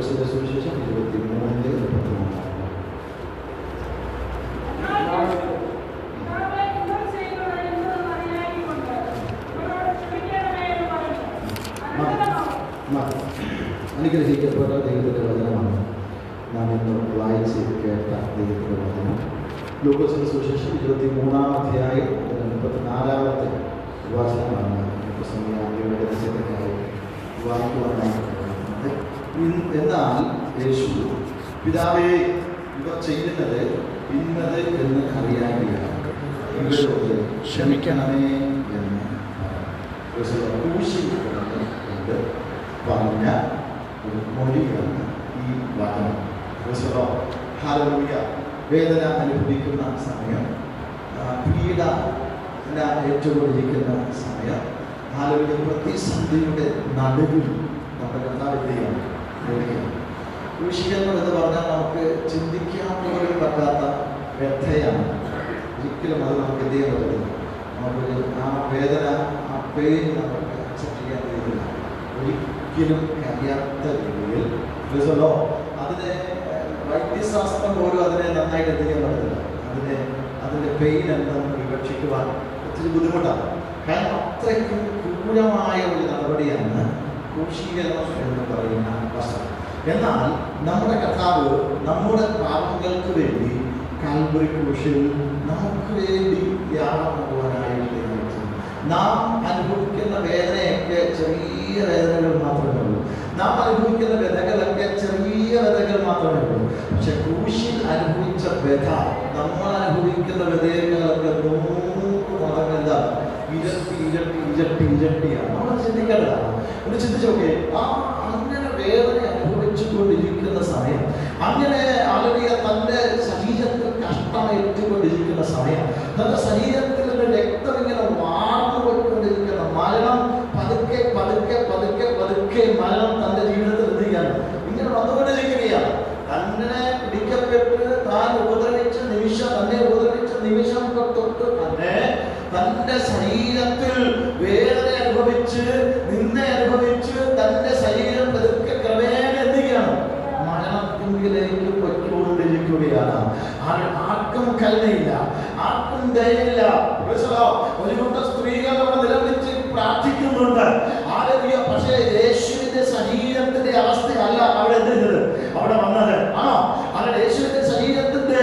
ലൂക്കോസിന്റെ സുവിശേഷം 23:33. അനുഗ്രഹിക്കപ്പെട്ട ദൈവത്തിൻ്റെ വചനമാണ് നാം ഇന്ന് വായിച്ച് കേട്ട ദൈവത്തിൻ്റെ വചനം. ലൂക്കോസിന്റെ സുവിശേഷം 23-ാം അധ്യായം 34-ാമത്തെ വചനമാണ് വായിക്കുവാനായി. എന്നാൽ യേശു, പിതാവേ, ഇവർ ചെയ്യുന്നത് ഇന്നത് എന്ന് അറിയാമെങ്കിൽ ഇവരോട് ക്ഷമിക്കണമേ എന്ന് കൊണ്ട് പറഞ്ഞ ഒരു മൊഴിയാണ് ഈ വചനം. ഹല്ലേലൂയ. വേദന അനുഭവിക്കുന്ന സമയം, പീഡ ഏറ്റുകൊണ്ടിരിക്കുന്ന സമയം, ഹല്ലേലൂയ, പ്രതിസന്ധിയുടെ നടുവിൽ നമ്മുടെ കർത്താവിനെയാണ് ക്രൂശീകരണം എന്ന് പറഞ്ഞാൽ നമുക്ക് ചിന്തിക്കാൻ പോലും പറ്റാത്ത വ്യഥയാണ്. ഒരിക്കലും അത് നമുക്ക് എന്ത് ചെയ്യാൻ പറ്റില്ല. നമുക്ക് ആ വേദന, ആ പെയിൻ നമുക്ക് അക്സെപ്റ്റ് ചെയ്യാൻ കഴിയില്ല. ഒരിക്കലും കഴിയാത്ത രീതിയിൽ അതിനെ വൈദ്യശാസ്ത്രം പോലും അതിനെ നന്നായിട്ട് എന്ത് ചെയ്യാൻ പറ്റില്ല. അതിൻ്റെ പെയിൻ എന്താണെന്ന് വിവക്ഷിക്കുവാൻ ഒത്തിരി ബുദ്ധിമുട്ടാണ്. കാരണം അത്രയ്ക്കും ക്രൂരമായ ഒരു നടപടിയാണ് ക്രൂശീകരണം എന്ന് പറയുന്ന വസ്ത്രം. എന്നാൽ നമ്മുടെ കർത്താവ് നമ്മുടെ പാപങ്ങൾക്ക് വേണ്ടി കാൽവരി ക്രൂശിൽ നമുക്ക് വേണ്ടി യാഗമാകുവാനായിട്ട് നാം അനുഭവിക്കുന്ന വേദനയൊക്കെ ചെറിയ വേദനകൾ മാത്രമേ ഉള്ളൂ. നാം അനുഭവിക്കുന്ന വ്യഥകളൊക്കെ ചെറിയ വ്യഥകൾ മാത്രമേ ഉള്ളൂ. പക്ഷെ ക്രൂശിൽ അനുഭവിച്ച വ്യഥ, നമ്മൾ അനുഭവിക്കുന്ന വ്യഥകളൊക്കെ 100 മടങ്ങ് എന്താണ്, ഇരട്ടിയാണ്. നമ്മൾ ചിന്തിക്കേണ്ടതാണ്. ഒന്ന് ചിന്തിച്ചു നോക്കേ, അങ്ങനെ വേദന അനുഭവിച്ചുകൊണ്ടിരിക്കുന്ന സമയം, അങ്ങനെ ആളുകൾ തൻ്റെ ശരീരത്തിൽ കഷ്ടമേറ്റുകൊണ്ടിരിക്കുന്ന സമയം, തൻ്റെ ശരീരത്തിൽ രക്തം ഇങ്ങനെ വാർന്നു പോയിക്കൊണ്ടിരിക്കുന്ന മരണം, പതുക്കെ പതുക്കെ പതുക്കെ പതുക്കെ മരണം തൻ്റെ ജീവിതത്തിൽ എത്തിക്കുകയാണ്. ഇങ്ങനെ വന്നുകൊണ്ടിരിക്കുകയാണ്. തന്നെ പിടിക്കപ്പെട്ട് താൻ ഉപദ്രവിച്ച നിമിഷം, തന്നെ ഉപദ്രവിച്ച നിമിഷം തൊട്ട് തന്നെ തൻ്റെ ശരീരത്തിൽ വേദന അനുഭവിച്ച്, നിന്ന അനുഭവിച്ച് തൻ്റെ ശരീരം പതുക്കെ ക്രമേണ എന്തിക്കുകയാണ്, മരണത്തിലേക്ക് പൊയ്ക്കൊണ്ടിരിക്കുകയാണ്. ആർക്കും കരുണയില്ല, ആർക്കും ദയയില്ല. ഒരു കൂട്ടം സ്ത്രീകൾ അവിടെ നിലവിളിച്ച് പ്രാർത്ഥിക്കുന്നുണ്ട്. പക്ഷേ യേശുവിന്റെ ശരീരത്തിന്റെ അവസ്ഥയല്ല അവിടെ എന്തിരുന്നത്, അവിടെ വന്നത്. ആണോ? അങ്ങനെ യേശുവിന്റെ ശരീരത്തിന്റെ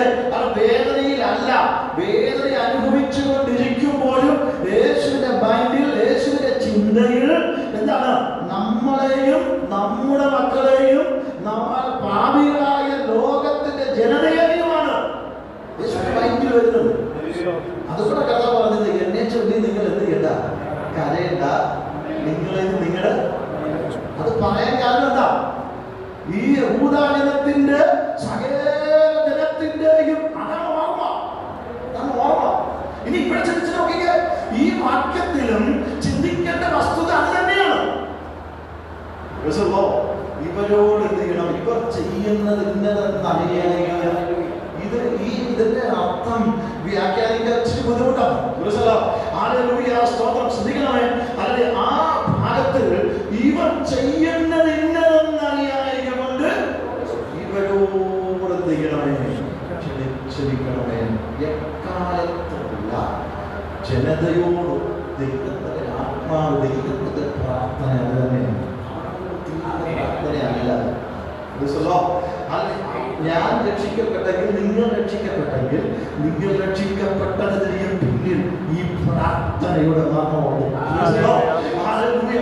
വേദനയിലല്ല, വേദന അനുഭവിച്ചു കൊണ്ടിരിക്കുമ്പോഴും യേശുവിന്റെ മൈൻഡിൽ, യേശുവിന്റെ ചിന്തയിൽ എന്താണ്, നമ്മളെയും നമ്മുടെ മക്കളെയും നമ്മൾ പാപികളായ ലോകത്തിന്റെ ജനതയെയുമാണ് യേശുവിന്റെ മൈൻഡിൽ വരുന്നത്. അതുകൂടെ കഥ പറഞ്ഞത്, എന്നെ ചൊല്ലി നിങ്ങൾ എന്ത് ചെയ്യണ്ട, കരയണ്ട, നിങ്ങള് അത് പറയാൻ കാരണം എന്താ, ഈ യഹൂദജനത്തിന്റെ സകല ജനത്തിന്റെയും അതാണ് ഓർമ്മ. ഇനി ഇവിടെ ചിന്തിച്ചു നോക്കിക്കേ, ഈ വാക്യത്തിലും ചിന്തിക്കേണ്ട വസ്തുത അത് തന്നെയാണ്. ഇവരോട് എന്ത് ചെയ്യണം, ഇവർ ചെയ്യുന്നത് ഇന്നതെന്നറിയാൻ. ഇതിന്റെ അർത്ഥം വ്യാഖ്യാനിക്കാൻ ഇച്ചിരി ബുദ്ധിമുട്ടാണ്. സ്തോത്രം, ശ്രദ്ധിക്കണമേ. അല്ലെ, ആ ഭാഗത്തിൽ ഇവർ ചെയ്യുന്നത് ഇന്നതെന്നറിയായ കൊണ്ട് ഇവരോട് എന്ത് ചെയ്യണമേ, ക്ഷമിക്കണമേ. എക്കാലത്തുള്ള ജനതയോട് ദൈവത്തിന്റെ ആത്മാവ്, ദൈവത്തിന്റെ പ്രാർത്ഥന അത് തന്നെയാണ്. പ്രാർത്ഥനയല്ല. ഞാൻ രക്ഷിക്കപ്പെട്ടെങ്കിൽ, നിങ്ങൾ രക്ഷിക്കപ്പെട്ടെങ്കിൽ, നിങ്ങൾ രക്ഷിക്കപ്പെട്ടതിന് പിന്നിൽ ഈ പ്രാർത്ഥനയുടെ മർമ്മമുണ്ട്.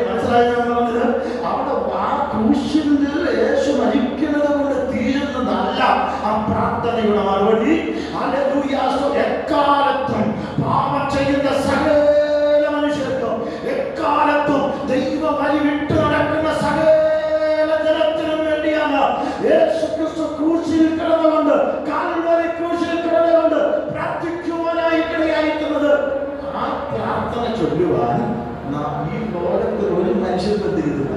മനസ്സിലായി ഞാൻ പറഞ്ഞത്? അവിടെ ആ ക്രൂശിൽ യേശു മരിക്കുന്നത് കൊണ്ട് തീരുന്നതല്ല ആ പ്രാർത്ഥനയുടെ മറുപടി. എക്കാലത്തും പാപം ചെയ്യുന്ന സകല മനുഷ്യർക്കും, എക്കാലത്തും ദൈവ വഴി വിട്ടു നടക്കുന്ന സകല ജനത്തിനും വേണ്ടിയാണ് യേശു ക്രിസ്തു ക്രൂശിൽ കിടന്നുകൊണ്ട്, കാൽവരി ക്രൂശിൽ കിടന്നുകൊണ്ട് പ്രാർത്ഥിക്കുവാനായിട്ടിടയായിരിക്കുന്നത്. ആ പ്രാർത്ഥന ചൊല്ലുവാൻ ഈ ലോകത്തിൽ ഒരു മനുഷ്യർക്ക് എത്തിക്കുന്നില്ല.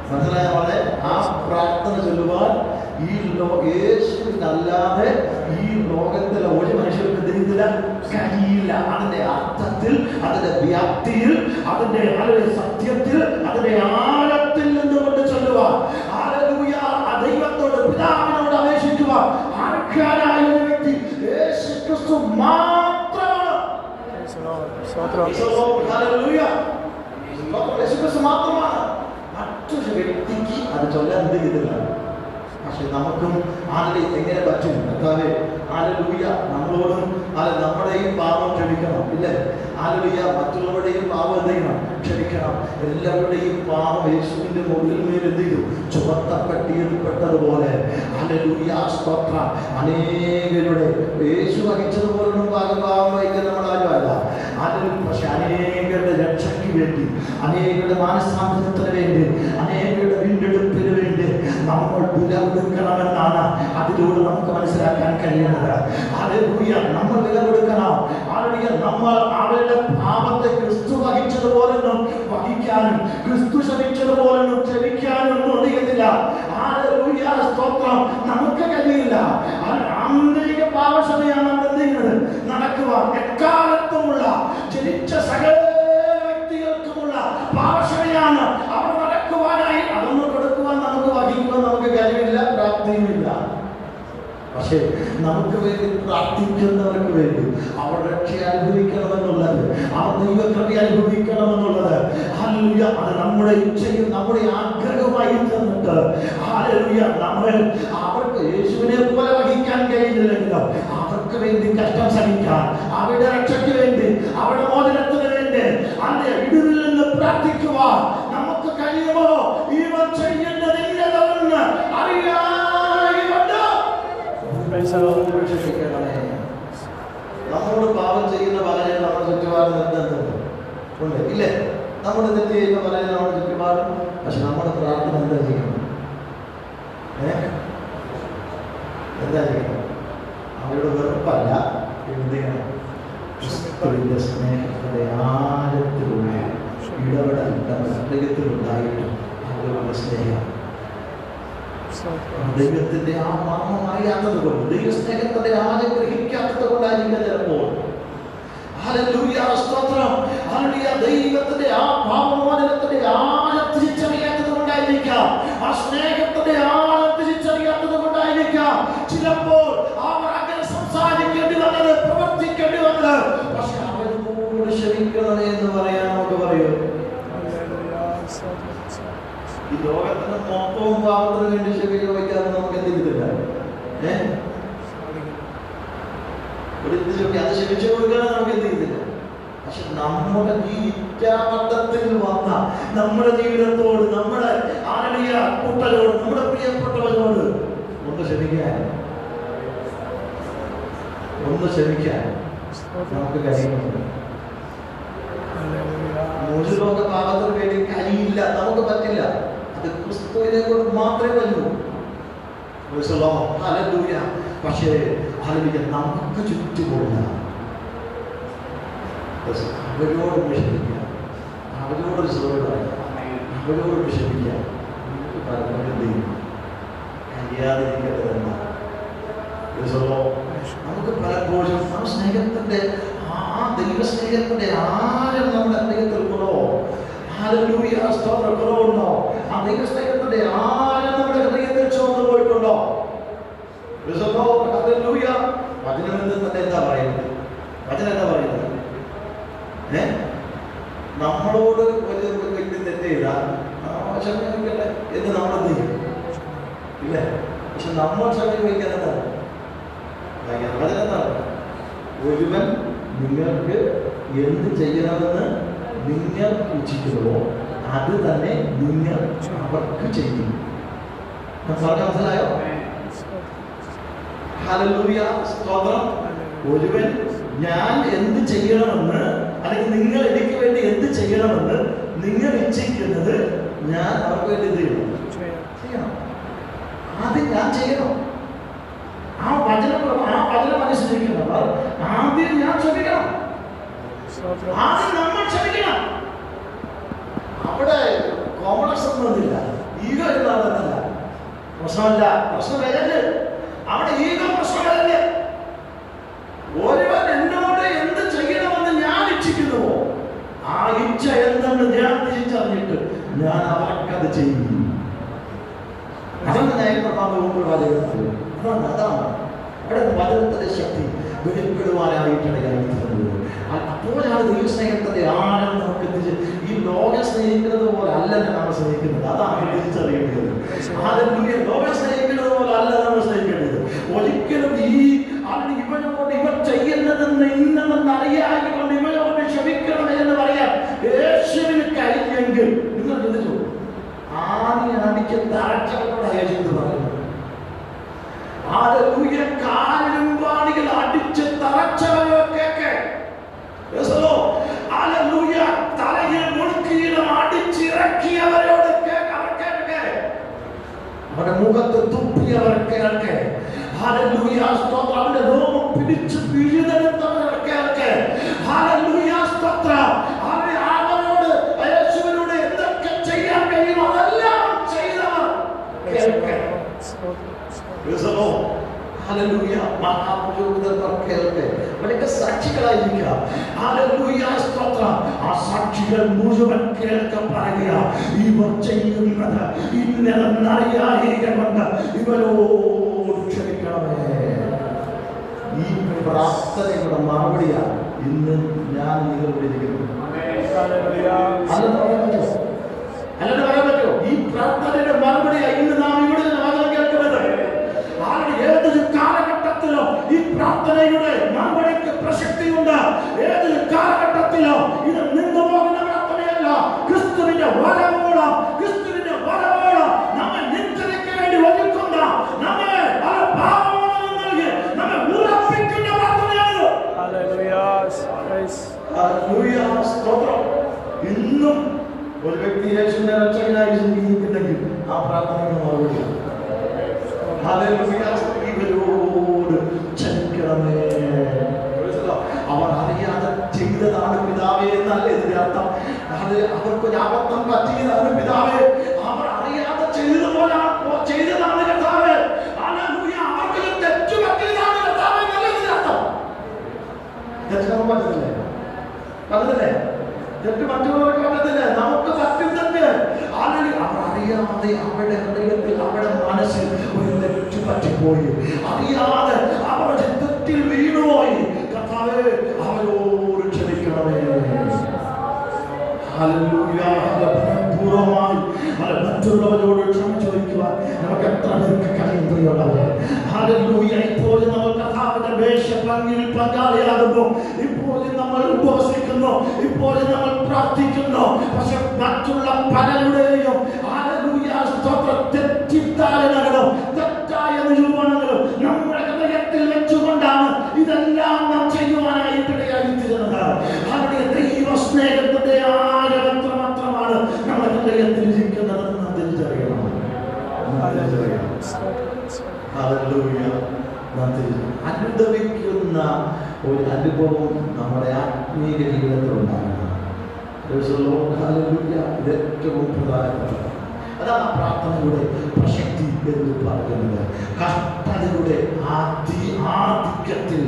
മനസ്സിലായ പോലെ ആ പ്രാർത്ഥന ചൊല്ലുവാൻ ഈ യേശുവിനല്ലാതെ ഈ ലോകത്തിലെ ഒരു മനുഷ്യർക്ക് എത്തിക്കുന്നില്ല, കഴിയില്ല. അതിന്റെ അർത്ഥത്തിൽ, അതിന്റെ വ്യാപ്തിയിൽ, അതിന്റെ സത്യത്തിൽ, അതിന്റെ ആഴത്തിൽ നിന്നുകൊണ്ട് ചൊല്ലുവാൻ വ്യക്തിക്ക് അത് ചൊല്ലാൻ എന്ത് ചെയ്തില്ല. പക്ഷെ നമുക്കും എങ്ങനെ പറ്റും? കർത്താവേ, ഹല്ലേലൂയ, നമ്മളോടും നമ്മുടെയും പാപം ക്ഷമിക്കണം, ഇല്ലേ? ഹല്ലേലൂയ, മറ്റുള്ളവരുടെയും പാപം എന്ത് ചെയ്യണം? ക്ഷമിക്കണം. എല്ലാവരുടെയും പാപം യേശുവിന്റെ മുകളിൽ എന്ത് ചെയ്തു? ചുവത്ത പെട്ടിയപ്പെട്ടതുപോലെ. ഹല്ലേലൂയ, സ്തോത്രം. അനേകരുടെ യേശു വഹിച്ചതുപോലൊന്നും പാപം വഹിക്കാൻ നമ്മളാരും അല്ല. പക്ഷെ അനേകരുടെ രക്ഷയ്ക്ക് വേണ്ടി, അനേകരുടെ മാനസാന്തരത്തിന് വേണ്ടി, അനേകരുടെ വീണ്ടെടുപ്പിന് വേണ്ടി നമ്മൾ വില കൊടുക്കണമെന്നാണ് അതിലൂടെ നമുക്ക് മനസ്സിലാക്കാൻ കഴിയുന്നത്. ഹല്ലേലൂയ, നമ്മൾ വില കൊടുക്കണം. ഹല്ലേലൂയ, നമ്മൾ അവരുടെ പാപത്തെ ക്രിസ്തു വഹിച്ചതുപോലൊന്നും വഹിക്കാനും ക്രിസ്തു ക്ഷമിച്ചതുപോലൊന്നും ക്ഷമിക്കാനും ഒന്നും ഒതുങ്ങുന്നില്ല. ഹല്ലേലൂയ, സ്തോത്രം. നമുക്ക് കഴിയില്ല. ആന്തരിക പാപക്ഷമയാണ് നമ്മൾ എന്ത് ചെയ്യുന്നത്? നടക്കുവാൻ എക്കാലത്തുമുള്ള ജനിച്ച സകല വ്യക്തികൾക്കുമുള്ള പാപക്ഷമയാണ് അവർ നടക്കുവാനായി. അതൊന്നും കൊടുക്കുവാൻ നമുക്ക് വഹിക്കുവാൻ നമുക്ക് കഴിവില്ല, പ്രാപ്തിയുമില്ല. പക്ഷേ നമുക്ക് വേണ്ടി പ്രാർത്ഥിക്കുന്നവർക്ക് വേണ്ടി അവർ രക്ഷ അനുഭവിക്കണമെന്നുള്ളത്, അവർ ദൈവകൃപ അനുഭവിക്കണമെന്നുള്ളത്, ഹല്ലേലൂയ, അത് നമ്മുടെ ഇച്ഛയും നമ്മുടെ ആഗ്രഹമായി തന്നിട്ട്, ഹല്ലേലൂയ, നമ്മൾ അവർക്ക് യേശുവിനെ പോലെ വഹിക്കാൻ കഴിയുന്നില്ലെങ്കിലോ അവർക്ക് വേണ്ടി കഷ്ടം സഹിക്കാൻ, അവരുടെ രക്ഷയ്ക്ക് വേണ്ടി, അവരുടെ മോചനത്തിന് വേണ്ടി, അതിന്റെ വിടുതലിൽ നിന്ന് പ്രാർത്ഥിക്കുവാൻ നമുക്ക് കഴിയുമോ? ഇവർ ചെയ്യേണ്ടതില്ലെന്ന് അറിയാവുണ്ട്. നമ്മളോട് പാപം ചെയ്യുന്ന പലരും നമ്മുടെ ചുറ്റുപാടും ഉണ്ട്, ഇല്ലേ? നമ്മൾ തെറ്റ് ചെയ്യുന്ന പലരും നമ്മുടെ ചുറ്റുപാടും. പക്ഷെ നമ്മുടെ പ്രാർത്ഥന എന്താ ചെയ്യണം? എന്താ ചെയ്യണം? അവരുടെ വെറുപ്പല്ല, എന്ത് ചെയ്യണം? ക്രിസ്തുവിന്റെ സ്നേഹത്തിന്റെ ആഴത്തിലുള്ള ഇടപെടൽ നമ്മുടെ ഹൃദയത്തിലുണ്ടായിട്ടും അവരുടെ സ്നേഹം ദൈവത്തിന്റെ ആ മർമ്മം അറിയാത്തത് കൊണ്ട്, ദൈവസ്നേഹത്തിന്റെ ആഴം ഗ്രഹിക്കാത്തത് കൊണ്ടായിരിക്കും ചിലപ്പോൾ. ഹല്ലേലൂയ, സ്തോത്രം. ഹല്ലേലൂയ, ദൈവത്തിന്റെ ആ പാപമോചനത്തിന്റെ ആഴം തിരിച്ചറിയാത്തത് കൊണ്ടായിരിക്കാം, ആ സ്നേഹത്തിന്റെ ആഴം തിരിച്ചറിയാത്തത് കൊണ്ടായിരിക്കാം ചിലപ്പോൾ അവർ അങ്ങനെ സംസാരിക്കേണ്ടി വന്നത്, പ്രവർത്തിക്കേണ്ടി വന്നത്. പക്ഷെ അവരോട് ക്ഷമിക്കണമേ എന്ന് പറയാൻ നമുക്ക് പറയൂ. ഈ ലോകത്തിന്റെ മൊത്തവും പാപത്തിന് വേണ്ടി ക്ഷമിക്കാൻ വയ്ക്കാതെ നമുക്ക് എന്തെങ്കിലില്ല. അത് ക്ഷമിച്ചു കൊടുക്കാൻ നമുക്ക് എന്തെങ്കിലില്ല. പക്ഷെ നമ്മുടെ ഈ ഇച്ഛാബദ്ധത്തിൽ വന്ന നമ്മുടെ ജീവിതത്തോട്, നമ്മുടെ ആരുടെയ കൂട്ടരോട്, നമ്മുടെ പ്രിയപ്പെട്ടവരോട് ഒന്ന് ക്ഷമിക്കാൻ നമുക്ക് കഴിയുന്നുണ്ട്. മുഴുവൻ പാപത്തിന് വേണ്ടി കഴിയില്ല, നമുക്ക് പറ്റില്ല. അത് ക്രിസ്തുവിനെ കൊണ്ട് മാത്രമേ വരൂ. ഹല്ലേലൂയ. പക്ഷേ ഹല്ലേലൂയ, നമുക്ക് ചുറ്റുമുള്ള അവരോട് ക്ഷമിക്കുക, അവരോട് സോറി പറയാം, അവരോട് ക്ഷമിക്കുക. കഴിയാതിരിക്കേണ്ടതല്ല. നമുക്ക് പലപ്പോഴും ആ സ്നേഹത്തിന്റെ, ആ ദൈവസ്നേഹത്തിന്റെ ആഴം നമ്മുടെ ഹൃദയത്തിൽ കുറവോ? ഹല്ലേലൂയ, സ്തോത്രം, കുറവുണ്ടോ? ആ ദൈവസ്നേഹത്തിന്റെ ആഴം നമ്മുടെ ഹൃദയത്തിൽ ചോർന്നു പോയിട്ടുണ്ടോ? ഹല്ലേലൂയ. വചനം തന്നെ എന്താ പറയുന്നത്? വചനം എന്താ പറയുന്നത്? നമ്മളോട് ഒരു വ്യക്തി തെറ്റ് ചെയ്താൽ ക്ഷമിക്കട്ടെ എന്ന് നമ്മളെന്ത് ചെയ്യും? ഇല്ലേ? പക്ഷെ നമ്മൾ ക്ഷമിക്കാൻ എന്താണ്? വചനം എന്താണ്? ഒരുവൻ നിങ്ങൾക്ക് എന്ത് ചെയ്യണമെന്ന് നിങ്ങൾ ഇച്ഛിക്കുന്നുവോ അത് തന്നെ നിങ്ങൾ അവർക്ക് ചെയ്യും. മനസ്സിലായോ? ഹല്ലേലൂയ, സ്തോത്രം. ഒരുവൻ ഞാൻ എന്ത് ചെയ്യണമെന്ന്, അല്ലെങ്കിൽ നിങ്ങൾ എനിക്ക് വേണ്ടി എന്ത് ചെയ്യണമെന്ന് നിങ്ങൾ ഇച്ഛിക്കുന്നത് ഞാൻ അവർക്ക് വേണ്ടി എന്ത് ചെയ്യണം? ആദ്യം ഞാൻ ചെയ്യണം. ആ വചനം അനുസരിക്കുന്നവർ ആദ്യം ഞാൻ ക്ഷമിക്കണം, ആദ്യം നമ്മൾ ക്ഷമിക്കണം. അവിടെ കോംപ്ലക്സ് ഒന്നുമില്ല, ഈഗോ എന്നാണെന്നല്ല പ്രശ്നമല്ല, പ്രശ്നം വരല് അവിടെ ഈഗോ പ്രശ്നം വരല്. ഒരുവൻ എന്നോട് എന്ത് ചെയ്യണമെന്ന് ഞാൻ ഇച്ഛിക്കുന്നുവോ ആ ഇച്ഛ എന്തെന്ന് ഞാൻ തിരിച്ചറിഞ്ഞിട്ട് ഞാൻ അവർക്കത് ചെയ്യും. അതാണ് അതാണ് അവിടെ വചനത്തിന്റെ ശക്തി വെളിപ്പെടുവാനായിട്ടിടയായിരിക്കുന്നത്. അപ്പോഴാണ് ദൈവസ്നേഹത്തിന്റെ ആഴം നമുക്ക് ഈ ലോകം സ്നേഹിക്കുന്നത് പോലെ അല്ല നമ്മൾ സ്നേഹിക്കുന്നത്. അതാണ് തിരിച്ചറിയേണ്ടത്. ഹല്ലേലൂയ. ലോകം സ്നേഹിക്കുന്നത് പോലെ അല്ല നമ്മൾ സ്നേഹിക്കേണ്ടത്. ഒരിക്കലും ഇവനോട് ഇവർ ചെയ്യുന്നതെന്ന് ഇന്നതെന്ന് അറിയാമെങ്കിൽ ഇവനോട് ക്ഷമിക്കണമേ എന്ന് പറയാൻ യേശുവിന് കഴിഞ്ഞെങ്കിൽ നിങ്ങൾ ചിന്തിച്ചു, ആണി അടിക്ക് തറച്ചവരോട് യേശു പറയുന്നത്. ഹല്ലേലൂയ. കാലിലും വാണികൾ അടിച്ച് തറച്ചവരൊക്കെ ഹല്ലേലൂയ തലയിൽ മുൾക്കീടം അടിച്ചിറക്കിയവരോട് അവരുടെ മുഖത്ത് തുപ്പിയവർക്ക് ഹല്ലേലൂയ സ്തോത്രം. അവന്റെ രോമം പിടിച്ച് പിഴുതെടുത്തവർക്ക് ഹല്ലേലൂയ സ്തോത്രം. അവരോട് യേശുവിനോട് എന്തൊക്കെ ചെയ്യാൻ കഴിയുമോ അതെല്ലാം ചെയ്തവർ ഹല്ലേലൂയ. മഹാപുരോഹിതർക്ക് അവരൊക്കെ സാക്ഷികളായിരിക്കുക. ഹല്ലേലൂയ സ്തോത്രം. ആ സാക്ഷികൾ മുഴുവൻ കേൾക്ക പറയുക, ഇവർ ചെയ്യുന്നത് ഇന്നതെന്നറിയാതിരിക്കൊണ്ട് ഇവരോട് ക്ഷമിക്കണമേ. ഈ പ്രാർത്ഥനയുടെ മറുപടിയാണ് ഇന്ന് ഞാൻ നിങ്ങളോട് ഇരിക്കുന്നത്. അല്ലെന്ന് പറയാൻ പറ്റുമോ? ഈ പ്രാർത്ഥനയുടെ മറുപടിയാണ് ഇന്ന് നാം ഇവിടെ കേൾക്കുന്നത്. ഏതൊരു കാലഘട്ടത്തിലോ ഈ പ്രാർത്ഥനയുടെ മറുപടിക്ക് പ്രസക്തിയുണ്ട്. ഏതൊരു കാലഘട്ടത്തിലോ ഇത് നിന്നു പോകുന്ന പ്രാർത്ഥനയല്ല. ക്രിസ്തുവിന്റെ വരവോളം നമ്മെ നിത്യതയ്ക്ക് വേണ്ടി ഒരുക്കുന്ന, നമ്മെ പല പാപങ്ങളും നൽകി നമ്മെ ഉറപ്പിക്കുന്ന പ്രാർത്ഥനയാണ്. ഇന്നും ഒരു വ്യക്തി യേശുവിനെ രക്ഷകനായി ജീവിക്കുന്നെങ്കിൽ ആ പ്രാർത്ഥനയുടെ മറുപടിയാണ് ഇവരോട് ക്ഷമിക്കണമേ. അവർ അറിയാതെ ചെയ്തതാണ് പിതാവേ എന്നല്ല ഇതിന്റെ അർത്ഥം. അത് അവർക്കൊരു അബദ്ധം പറ്റിയതാണ് പിതാവേ, അവർ അറിയാതെ ചെയ്തതാണ് കർത്താവേ. അവർക്കൊരു തെറ്റു പറ്റിയതാണ് കർത്താവേ എന്നല്ല ഇതിന്റെ അർത്ഥം. തെറ്റ് പറ്റത്തില്ലേ? പറ്റത്തില്ലേ? തെറ്റ് മറ്റുള്ളവർക്ക് പറ്റത്തില്ലേ? നമുക്ക് പറ്റും തെറ്റ്. അവർ അറിയാതെ അവരുടെ ഹൃദയത്തിൽ അവരുടെ മനസ്സിൽ ഒരു തെറ്റ് പറ്റിപ്പോയി. അറിയാതെ അവരുടെ തെറ്റിൽ വീണുപോയി. കർത്താവേ അവരോട് ക്ഷമിക്കണമേ. ഹല്ലേലൂയ. പൂർവ്വമായി മറ്റുള്ളവരോട് ക്ഷമിച്ചു വയ്ക്കുവാൻ നമുക്ക് എത്ര പേർക്ക് കഴിയുന്നവർ. ഹല്ലേലൂയ. ഇപ്പോഴും നമ്മൾ കർത്താവിന്റെ വേഷഭംഗിയിൽ പങ്കാളിയാകുന്നു. ഇപ്പോഴും നമ്മൾ ഉപവസിക്കുന്നു, ഇപ്പോഴും നമ്മൾ പ്രാർത്ഥിക്കുന്നു. പക്ഷെ മറ്റുള്ള പലരുടെയും ഹല്ലേലൂയ സ്തോത്രം തെറ്റിദ്ധാരണകളും തെറ്റായ നിരൂപണങ്ങളും നമ്മുടെ ഹൃദയത്തിൽ വെച്ചുകൊണ്ടാണ് ഇതെല്ലാം നാം ചെയ്യുവാനായിട്ട് ഇടയായിത്തീരുന്നത്. അവരുടെ ദൈവ സ്നേഹത്തിന്റെ ആഴം മാത്രമാണ് നമ്മുടെ ഹൃദയത്തിൽ ഇരിക്കുന്നതെന്ന് നാം തിരിച്ചറിയണം. അനുഭവിക്കുന്ന ഒരു അനുഭവം നമ്മുടെ ആത്മീയ ജീവിതത്തിൽ ഉണ്ടാകണം. ഇത് ഏറ്റവും പ്രധാനപ്പെട്ടത്. അതാണ് പ്രാർത്ഥനയുടെ പ്രസക്തി എന്ന് പറയുന്നത്. കഷ്ടതയുടെ ആധിക്യത്തിൽ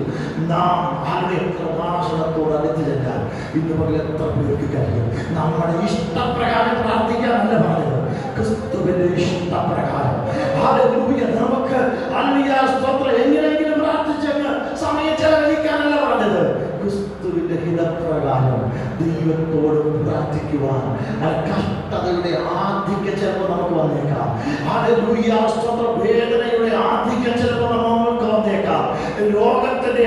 നാം ആരുടെ കൃപാസനത്തോട് അടുത്ത് ചെല്ലാൻ ഇന്ന് പകൽ എത്ര പേർക്ക് കഴിയും? നമ്മുടെ ഇഷ്ടപ്രകാരം പ്രാർത്ഥിക്കാനല്ല പറഞ്ഞത്, ക്രിസ്തുവിന്റെ ഇഷ്ടപ്രകാരം. ഹല്ലേലൂയ. നമുക്ക് എങ്ങനെയെങ്കിലും പ്രാർത്ഥിച്ചങ്ങ് സമയം ചെലവഴിക്കാനല്ല പറഞ്ഞത്, ക്രിസ്തുവിന്റെ ഹിതപ്രകാരം ദൈവത്തോട് പ്രാർത്ഥിക്കുവാൻ. കഷ്ടതയുടെ ആധിക്യം ചിലപ്പോൾ നമുക്ക് വന്നേക്കാം. ഹല്ലേലൂയ സ്തോത്രം. വേദനയുടെ ആധിക്യം ചിലപ്പോൾ നമുക്ക് വന്നേക്കാം. രോഗത്തിന്റെ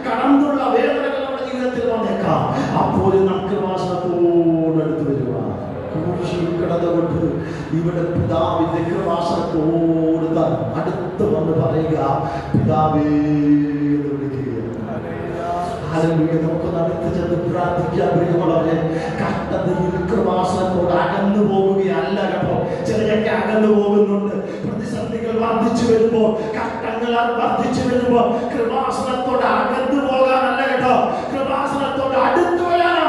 കടന്നുള്ള വേദനകൾ നമ്മുടെ ജീവിതത്തിൽ വന്നേക്കാം. അപ്പോൾ നമുക്ക് വാസനത്തോട് അടുത്ത് വരുവാൻ കടന്നുകൊണ്ട് ഇവിടെ പിതാവിന്റെ കൃപാസനത്തോട് അടുത്ത് വന്ന് പറയുക, പിതാവേ എന്ന് വിളിക്കുക. നമുക്ക് അടുത്ത് ചെന്ന് പ്രാർത്ഥിക്കാൻ പ്രിയമുള്ളവരെ. കഷ്ടതയിൽ കൃപാസനത്തോട് അകന്നു പോവുകയല്ല കേട്ടോ. ചിലരൊക്കെ അകന്നു പോകുന്നുണ്ട്. പ്രതിസന്ധികൾ വർദ്ധിച്ചു വരുമ്പോൾ, കഷ്ടങ്ങൾ വർദ്ധിച്ചു വരുമ്പോൾ കൃപാസനത്തോട് അകന്നു പോകാനല്ല കേട്ടോ, കൃപാസനത്തോട് അടുത്തു വരാനാ.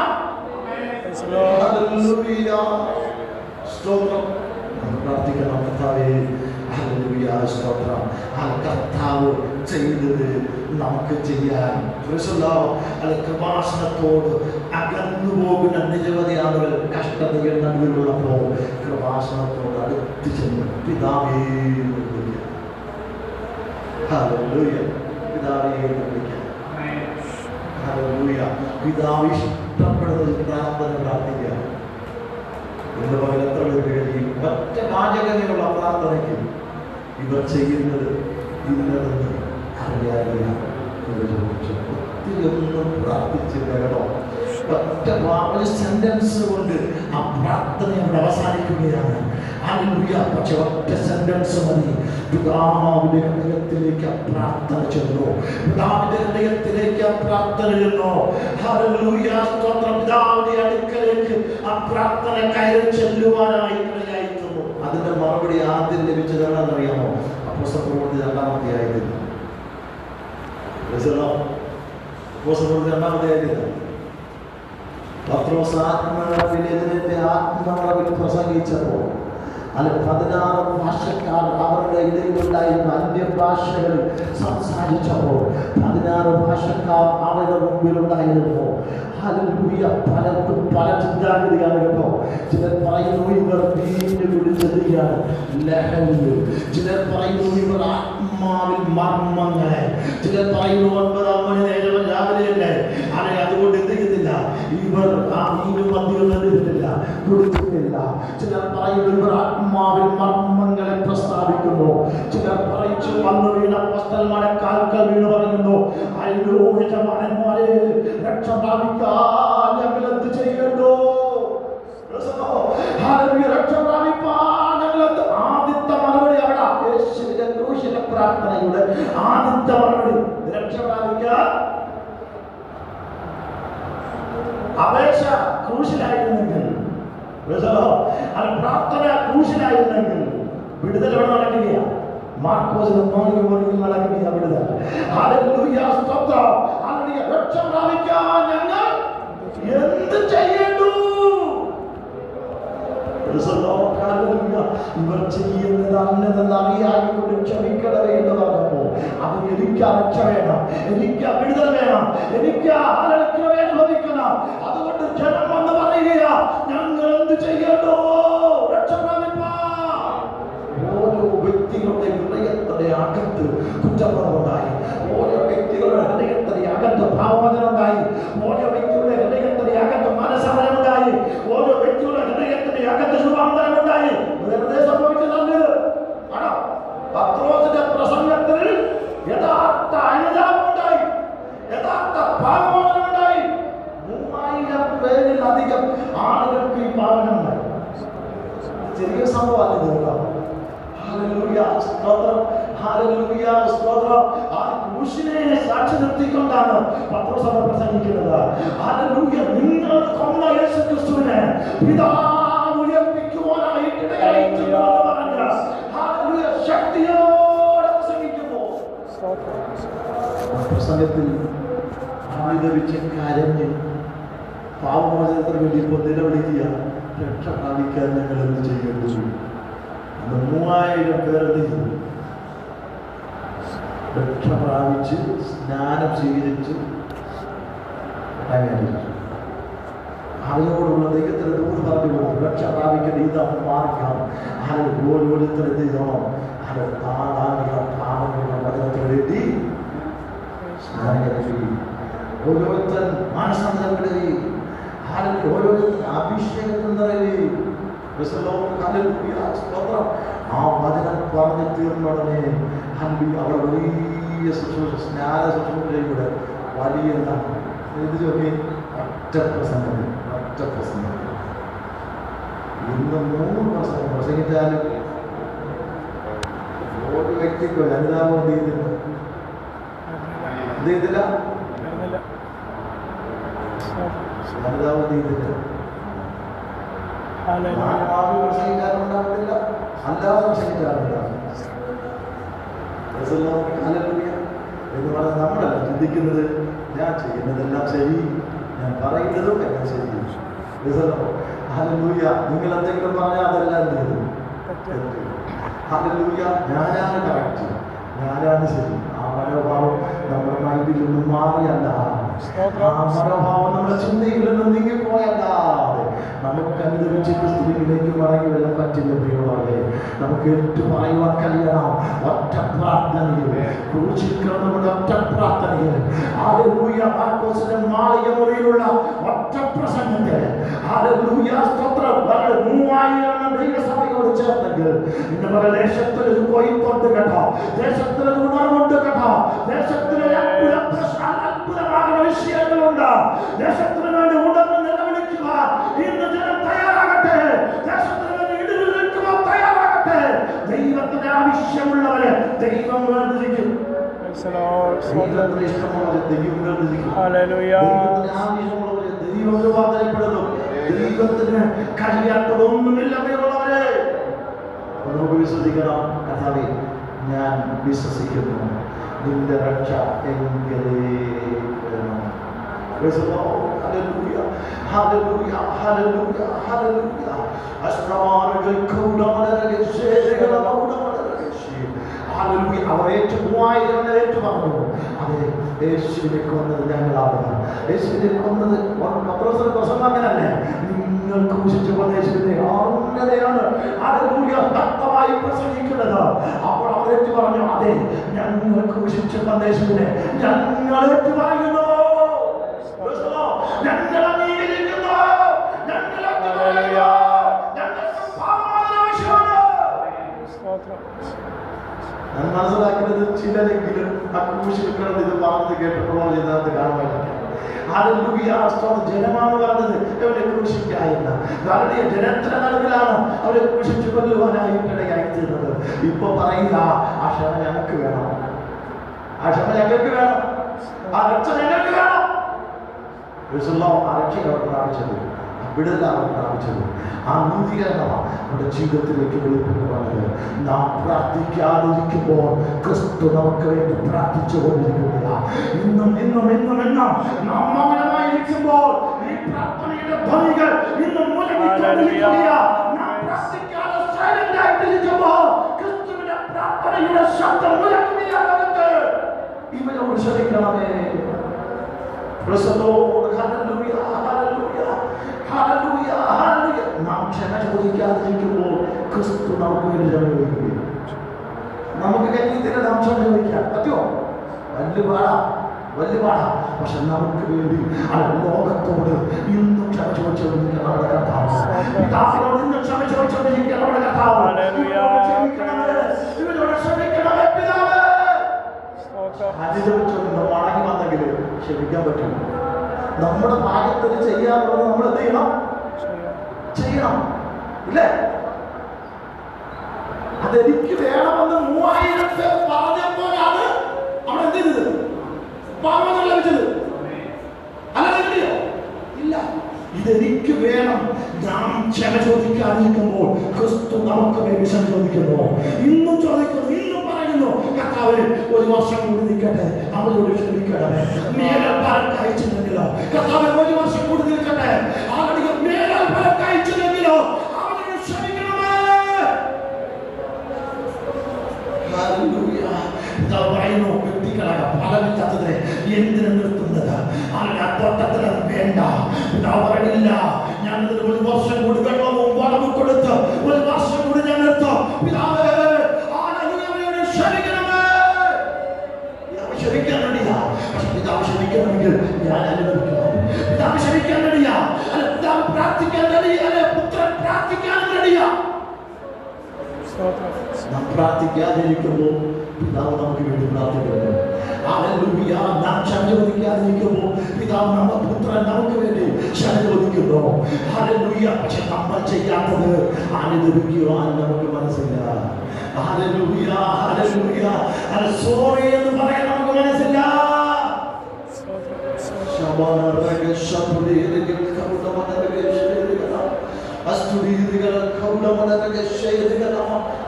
പ്രാർത്ഥിക്കണം, കർത്താവേ ഹല്ലേലൂയ സ്തോത്രം. കർത്താവ് ചെയ്തത് നമുക്ക് ചെയ്യാൻ കൃപാസനത്തോട് അകന്നു പോകുന്ന നിരവധി ആളുകൾ കഷ്ടതയുടെ നടുവിലുള്ളപ്പോൾ കൃപാസനത്തോട് അടുത്ത് ചെന്ന് പിതാവേ എന്ന് വിളിക്കാം. ഹല്ലേലൂയ. പിതാവേ എന്ന് വിളിക്കാം. ഹല്ലേലൂയ. പിതാവ് ഇഷ്ടപ്പെടുന്ന ഒരു പ്രാർത്ഥന പ്രാർത്ഥിക്കുക. ഇന്ന് പകൽ എത്ര പേര് കഴിയും ഒറ്റ വാചകതയുള്ള പ്രാർത്ഥനയ്ക്ക് ഇവർ ചെയ്യുന്നത് ഇന്നതെന്ന് അറിയാറില്ല. ഒത്തിരി ഒന്നും പ്രാർത്ഥിച്ചില്ല കേട്ടോ. ഒറ്റ ഒരു സെന്റൻസ് കൊണ്ട് ആ പ്രാർത്ഥന അവിടെ അവസാനിക്കുകയാണ്. പക്ഷെ ഒറ്റ സെന്റൻസ് മതി. പിതാവിന്റെ ഹൃദയത്തിലേക്ക് ആ പ്രാർത്ഥന ചെന്നു. പിതാവിന്റെ ഹൃദയത്തിലേക്ക് ആ പ്രാർത്ഥന ചെന്നു. ഹല്ലേലൂയ, സ്തോത്രം. പിതാവിന്റെ അടുക്കലേക്ക് ആ പ്രാർത്ഥന കയറി ചെല്ലുവാനായി ഇടയായിത്തീർന്നു. അതിന്റെ മറുപടി ആദ്യം ലഭിച്ചത് എന്താണെന്നറിയാമോ? അപ്പോസ്തലപ്രവൃത്തി 2-ാം അധ്യായത്തിൽ. അപ്പോസ്തലപ്രവൃത്തി 2-ാം അധ്യായത്തിൽ പത്രോസ് ആത്മാവിൽ പ്രസംഗിച്ചപ്പോൾ 16 ഭാഷക്കാർ അവരുടെ ഇടയിലുണ്ടായിരുന്ന അന്യഭാഷകളിൽ സംസാരിച്ചപ്പോൾ 16 ഭാഷക്കാർ അവരുടെ മുമ്പിലുണ്ടായിരുന്നു. ഹല്ലേലൂയ. പലർക്കും പല ചിന്താഗതിയാണ് കേട്ടോ. ചിലർ പറയുന്നു ഇവർ വീഞ്ഞു കുടിച്ചെറിയാണ് ലഹരിയിൽ. ചിലർ പറയുന്നു ഇവർ ആത്മാവിൽ മർമ്മങ്ങളെ. ചിലർ പറയുന്നു 9 മണി നേരം രാവിലെയല്ലേ, അല്ലെങ്കിൽ അതുകൊണ്ട് എന്ത് ചെയ്യുന്നില്ല, ഇവർ ആ വീഞ്ഞും മദ്യവും എടുത്തിട്ടില്ല, കുടിച്ചിട്ടില്ല. ചിലർ പറയുന്നു ഇവർ ആത്മാവിൽ മർമ്മങ്ങളെ പ്രസ്താവിക്കുന്നു. ചിലർ പറയിച്ചു വന്നു വീണ അപ്പോസ്തലന്മാരെ കാൽക്കൽ വീണ് പറയുന്നു, അയ്യോ യജമാനന്മാരെ, രക്ഷ പ്രാപിക്കാൻ ഞങ്ങൾ എന്ത് ചെയ്യണ്ടോ? രക്ഷ പ്രാപിക്കാൻ ഞങ്ങൾ ആദ്യത്തെ മറുപടി അവിടെ യേശുവിന്റെ ക്രൂശിലെ പ്രാർത്ഥനയുടെ ആദ്യത്തെ മറുപടി രക്ഷ പ്രാപിക്കാൻ അപേക്ഷ ക്രൂശിലായിരുന്നെങ്കിൽ, പ്രാർത്ഥന ക്രൂശിലായിരുന്നെങ്കിൽ വിടുതൽ എവിടെ നടക്കുകയാണ്? മാർക്കോസിന് നടക്കുകയാണ് വിടുതൽ. ഹല്ലേലൂയ, സ്തോത്രം. ഹല്ലേലൂയ. രക്ഷ പ്രാപിക്കാൻ ഞങ്ങൾ എന്ത് ചെയ്യേണ്ടു? ഇവർ ചെയ്യുന്നത് അന്നതെന്ന് അറിയാതെ ക്ഷമിക്കണമേ എന്ന് പറഞ്ഞപ്പോ അത് എനിക്ക് രക്ഷ വേണം, എനിക്ക് വിടുതൽ വേണം, എനിക്ക് അനുഭവിക്കണം. അതുകൊണ്ട് ജനം വന്ന് പറയുക, ഞങ്ങൾ എന്ത് ചെയ്യണ്ടോ? രക്ഷ പ്രാപിപ്പാൻ. ഓരോ വ്യക്തികളുടെ ഹൃദയത്തിന്റെ അകത്ത് കുറ്റപ്പെടുന്നുണ്ടായി. ഓരോ വ്യക്തികളുടെ ഹൃദയത്തിന്റെ അകത്ത് ഭാവവചനമുണ്ടായി. ഓരോ വ്യക്തികളുടെ ഹൃദയത്തിന്റെ അകത്ത് മനസ്സമരമുണ്ടായി. ഓരോ വ്യക്തികളുടെ ഹൃദയത്തിന്റെ അകത്ത് ശുഭാന്തരമുണ്ടായി. വെറുതെ സംഭവിച്ചതല്ല. പത്രോസിന്റെ പ്രസംഗത്തിൽ യഥാർത്ഥ അനുതാപമുണ്ടായി, യഥാർത്ഥ ഭാവവചനമുണ്ടായി. 3000 പേരിലധികം ആളുകൾക്ക് ഈ പാവനമുണ്ടായി. ചെറിയ സംഭവമാണ് ഇത്. ഹല്ലേലൂയ, സ്തോത്രം. ഹല്ലേലൂയ, സ്തോത്രം. ആ ക്രൂശിനെ സാക്ഷി നിർത്തിക്കൊണ്ടാണ് പത്രോസ് പ്രസംഗിക്കുന്നത്. ഹല്ലേലൂയ. നിങ്ങൾ കൊന്ന യേശുക്രിസ്തുവിനെ പിതാവ് ഉയർപ്പിക്കുവാനായിട്ട് ഇടയായിത്തീർന്നു എന്ന് പറഞ്ഞ ഹല്ലേലൂയ ശക്തിയോടെ പ്രസംഗിക്കുന്നു. പ്രസംഗത്തിൽ ആയുധവിച്ച് കരഞ്ഞ് പാവമോചനത്തിന് വേണ്ടി ഇപ്പോൾ നിലവിളിക്കുക, രക്ഷ പ്രാപിക്കാൻ ഞങ്ങൾ എന്ത് ചെയ്യേണ്ടു? 3000 പേർ എന്ത് ചെയ്തു? രക്ഷ പ്രാപിച്ച് സ്നാനം സ്വീകരിച്ച് അവയോടുള്ള ദൈവത്തിന് ദൂത് പറഞ്ഞു കൊടുത്തു. രക്ഷ പ്രാപിക്കേണ്ട ഇതാണ് മാർഗം. ഓരോരുത്തർ എന്ത് ചെയ്യണം? പാപങ്ങളുടെ വേണ്ടി ഓരോരുത്തൻ മാനസാന്തരപ്പെടുകയും ഓരോരുത്തർ അഭിഷേകത്തിൽ നിറയുകയും ആ വചനം പറഞ്ഞു തീർന്നുടനെ അവിടെ വലിയ ശുശ്രൂഷ, സ്നാന ശുശ്രൂഷയുടെ വലിയ ഇത് ചോക്കി ഒറ്റ പ്രസംഗം. ഇന്ന് 3 പ്രസംഗം പ്രസംഗിച്ചാലും ഒരു വ്യക്തിക്ക് ഒരു അനുതാപം എന്ത് ചെയ്തില്ല, അനുതാപം ചെയ്തില്ല. ആത്മാവിൽ പ്രസംഗിക്കാറുണ്ടാകത്തില്ല, അല്ലാതെ പ്രസംഗിക്കാറുണ്ടാകും എന്ന് പറഞ്ഞാൽ നമ്മളല്ല ചിന്തിക്കുന്നത്, ഞാൻ ചെയ്യുന്നതെല്ലാം ശരി, ഞാൻ പറയുന്നതും എല്ലാം ശരി. ഹല്ലേലൂയ. നിങ്ങൾ എന്തെങ്കിലും പറഞ്ഞാൽ അതെല്ലാം എന്ത് ചെയ്തു? ഹല്ലേലൂയ. ഞാനാണ് കറക്റ്റ്, ഞാനാണ് ശരി. ആ മനോഭാവം നമ്മുടെ മൈൻഡിൽ നിന്നും മാറിയല്ല, ആ മനോഭാവം നമ്മുടെ ചിന്തയിൽ നിന്നും നീങ്ങിപ്പോയല്ലാതെ നമുക്ക് അനുദവിച്ച് ക്രിസ്തുവിലേക്ക് മടങ്ങി വരാൻ പറ്റില്ല പ്രിയമുള്ളവരെ. നമുക്ക് ഏറ്റു പറയുവാൻ കഴിയണം ഒറ്റ പ്രാർത്ഥനയിൽ, ക്രൂശിൽ കിടന്നുകൊണ്ട് ഒറ്റ പ്രാർത്ഥനയിൽ, ഹല്ലേലൂയ, മാർക്കോസിന്റെ മാളിക മുറിയിലുള്ള ഒറ്റ പ്രസംഗത്തിൽ, ഹല്ലേലൂയ, സ്തോത്രം, 3000 ദൈവസഭയോട് ചേർന്നെങ്കിൽ ഇന്ന് പല ദേശത്തിൽ ഒരു കൊയ്ത്തുണ്ട് കേട്ടോ, ദേശത്തിൽ ഒരു ഉണർവുണ്ട് കേട്ടോ, ദേശത്തിലെ അത്ഭുതമാകുന്ന വിഷയങ്ങളുണ്ട്. ദേശത്തിന് വേണ്ടി ഉണർന്ന് നിലവിളിക്കുവാൻ ഇന്ന് ജനം തയ്യാറാകട്ടെ. ദേശത്തിന് വേണ്ടി ഇടിവിൽ നിൽക്കുവാൻ തയ്യാറാകട്ടെ. ദൈവത്തിന് ആവശ്യമുള്ളവരെ ദൈവം വേർതിരിക്കും. ദൈവത്തിന് ഇഷ്ടമുള്ളവരെ ദൈവം വേർതിരിക്കും. ദൈവത്തിന് ആവശ്യമുള്ളവരെ ദൈവം രൂപാന്തരപ്പെടുന്നു. ദൈവത്തിന് കഴിയാത്തതൊന്നുമില്ല പ്രിയമുള്ളവരെ. നമുക്ക് വിശ്വസിക്കണം. കർത്താവേ, ഞാൻ വിശ്വസിക്കുന്നു, നിന്റെ രക്ഷ അവർ ഏറ്റു പറഞ്ഞു. അതെ, യേശുവിനെ കൊന്നത് ഞങ്ങളാണ്. യേശുവിനെ കൊന്നത് പ്രസംഗം അങ്ങനല്ലേ, നിങ്ങൾ ക്രൂശിച്ചു കൊന്ന യേശുവിനെ അങ്ങനെയാണ് ഭക്തമായി പ്രസംഗിക്കുന്നത്. അപ്പോൾ അവർ ഏറ്റു പറഞ്ഞു, അതെ, ഞങ്ങൾ ക്രൂശിച്ചു കൊന്ന യേശുവിനെ ഞങ്ങൾ ഏറ്റു പറയുന്നു, ഞങ്ങൾ അംഗീകരിക്കുന്നു, ഞാൻ മനസ്സിലാക്കുന്നത് ചിലരെങ്കിലും ആ ക്രൂശിൽ കിടന്ന് ഇത് പറഞ്ഞത് കേട്ടിട്ടുള്ള ഇതിനകത്ത് കാണുമായിരിക്കും. ജനമാണ് പറഞ്ഞത് അവരെ ക്രൂശിക്കായെന്ന്. കാരണം ജനത്തിന്റെ നടുവിലാണ് അവരെ ക്രൂശിച്ചു കൊല്ലുവാനായിട്ടിടയായിത്തീർന്നത്. ഇപ്പൊ പറയുക, ആ ക്ഷമ ഞങ്ങൾക്ക് വേണം, ആ ക്ഷമ ഞങ്ങൾക്ക് വേണം, ആ രക്ഷ ഞങ്ങൾക്ക് വേണം. ആ രക്ഷ അവർ പ്രാപിച്ചത്, വിടുതൽ അവർ പ്രാപിച്ചത്, ആ നൂതീകരണമാണ് നമ്മുടെ ജീവിതത്തിലേക്ക് വെളിപ്പെടുന്നത്. നാം പ്രാർത്ഥിക്കാതിരിക്കുമ്പോൾ ക്രിസ്തു നമുക്ക് വേണ്ടി പ്രാർത്ഥിച്ചുകൊണ്ടിരിക്കുക. ഇന്നും ഇന്നും ഇന്നും എന്നും നാം മൗനമായിരിക്കുമ്പോൾ ഈ പ്രാർത്ഥനയുടെ ധ്വനികൾ ഇന്നും മുഴങ്ങിക്കൊണ്ടിരിക്കുക. നാം പ്രാർത്ഥിക്കാതെ സൈലന്റ് ആയിട്ടിരിക്കുമ്പോൾ ക്രിസ്തുവിന്റെ പ്രാർത്ഥനയുടെ ശബ്ദം മുഴങ്ങുകയാകട്ടെ. ഇവരോട് ക്ഷമിക്കണമേ. നാം ക്ഷമ ചോദിക്കാതിരിക്കുമ്പോൾ ക്രിസ്തു നമുക്ക് വേണ്ടി ക്ഷമ ചോദിക്കുകയും നമുക്ക് കഴിയത്തില്ല. നാം ക്ഷമ ചോദിക്കാൻ പറ്റുമോ? വലിയ പാടാ. പക്ഷെ നമുക്ക് വേണ്ടി ലോകത്തോട് ഇന്നും ക്ഷമ ചോദിച്ചുകൊണ്ടിരിക്കുക നമ്മുടെ കർത്താവ്. പിതാവിനോട് ഇന്നും ക്ഷമ ചോദിച്ചുകൊണ്ടിരിക്കുക നമ്മുടെ കർത്താവ്. ഇവരോട് ക്ഷമിക്കണമേ പിതാവേ. അനുഭവിച്ചുകൊണ്ട് മടങ്ങി വന്നെങ്കിൽ ക്ഷമിക്കാൻ പറ്റും. നമ്മുടെ ഭാഗത്തിന് ചെയ്യാറുള്ളത് നമ്മൾ എന്ത് ചെയ്യണം ഇല്ലേ? അതെനിക്ക് വേണമെന്ന് 3000 പേർ പറഞ്ഞപ്പോഴാണ് അവിടെ എന്ത് ചെയ്തത്? പാപങ്ങൾ ലഭിച്ചത് അല്ലയോ? ഇല്ല, ഇതെനിക്ക് വേണം. നാം ക്ഷമ ചോദിക്കാതിരിക്കുമ്പോൾ ക്രിസ്തു നമുക്ക് വേണ്ടി ക്ഷമ ചോദിക്കുന്നു. ഇന്നും ചോദിക്കുന്നു, ഇന്നും പറയുന്നു, കർത്താവേ, 1 വർഷം കൂടി നിൽക്കട്ടെ, അവരോട് ക്ഷമിക്കണമേ. മേലാൽ ഫലം കഴിച്ചില്ലെങ്കിലോ കർത്താവേ, 1 വർഷം കൂടി നിൽക്കട്ടെ, അവരുടെ മേലാൽ ഫലം കഴിച്ചില്ലെങ്കിലോ അവരോട് ക്ഷമിക്കണമേ. പറയുന്നു, വ്യക്തികളായ ഫലമില്ലാത്തതിനെ എന്തിനു നിർത്തുന്നത്? അവരുടെ തോട്ടത്തിൽ അത് വേണ്ട. പറയില്ല, ഞാൻ 1 വർഷം കൂടി വെള്ളവും വളവും കൊടുത്ത് 1 വർഷം കൂടി ഞാൻ നിർത്തും. പിതാവേ, ക്ഷമിക്കാൻ റെഡിയാ. പക്ഷെ പിതാവ് ക്ഷമിക്കണമെങ്കിൽ ഞാൻ അനുവദിക്കണം. പിതാവ് ക്ഷമിക്കാൻ റെഡിയാ, അല്ല പിതാവ് പ്രാർത്ഥിക്കാൻ റെഡിയാ, അല്ലെ പുത്രൻ പ്രാർത്ഥിക്കാൻ റെഡിയാ. നാം പ്രാർത്ഥിക്കാതിരിക്കുമ്പോൾ പിതാവ് നമുക്ക് വേണ്ടി പ്രാർത്ഥിക്കുന്നു. ഹല്ലേലൂയ. നാം ക്ഷമ ചോദിക്കാതിരിക്കുമ്പോൾ പിതാവ് നമ്മുടെ പുത്രൻ നമുക്ക് വേണ്ടി ക്ഷമ ചോദിക്കുന്നു. ഹല്ലേലൂയ. പക്ഷെ നമ്മൾ ചെയ്യാത്തത് അനുദപിക്കുവാൻ നമുക്ക് മനസ്സില്ല. Hallelujah, hallelujah. സോറി എന്ന് പറയാൻ നമുക്ക് മനസ്സില്ല.